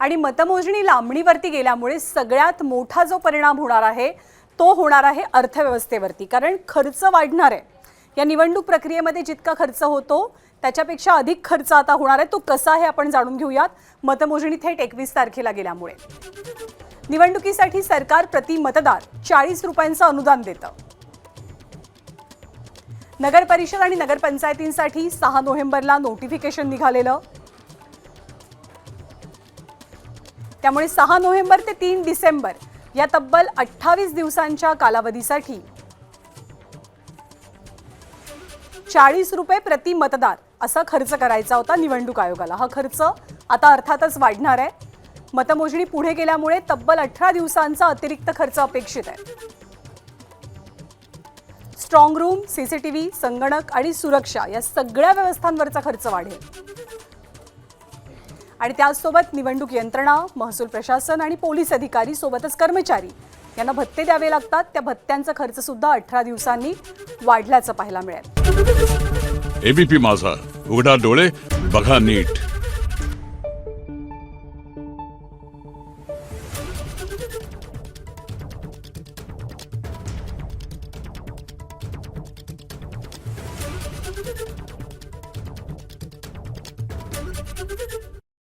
आणि मतमोजणी लांबणीवरती गेल्यामुळे सगळ्यात मोठा जो परिणाम होणार आहे तो होणार आहे अर्थव्यवस्थेवरती, कारण खर्च वाढणार आहे। या निवडणूक प्रक्रियेमध्ये जितका खर्च होतो त्याच्यापेक्षा अधिक खर्च आता होणार आहे। तो कसा आहे आपण जाणून घेऊयात। मतमोजणी थेट 21 तारखेला गेल्यामुळे निवडणुकीसाठी सरकार प्रति मतदार 40 रुपयांचं अनुदान देतं। नगर परिषद आणि नगरपंचायतींसाठी 6 नोव्हेंबरला नोटिफिकेशन निघालेलं, त्यामुळे 6 नोव्हेंबर ते 3 डिसेंबर या तब्बल 28 दिवसांच्या कालावधीसाठी 40 रुपये प्रति मतदार असा खर्च करायचा होता निवडणूक आयोगाला। हा खर्च आता अर्थातच वाढणार आहे। मतमोजणी पुढे गेल्यामुळे तब्बल 18 दिवसांचा अतिरिक्त खर्च अपेक्षित आहे। स्ट्रॉंग रूम, सीसीटीव्ही, संगणक आणि सुरक्षा या सगळ्या व्यवस्थांवरचा खर्च वाढेल। आणि त्यासोबत निवडणूक यंत्रणा, महसूल प्रशासन आणि पोलीस अधिकारी सोबतच कर्मचारी यांना भत्ते द्यावे लागतात। त्या भत्त्यांचा खर्च सुद्धा 18 दिवसांनी वाढल्याचं पाहायला मिळेल। एबीपी माझा, उघडा डोळे बघा नीट।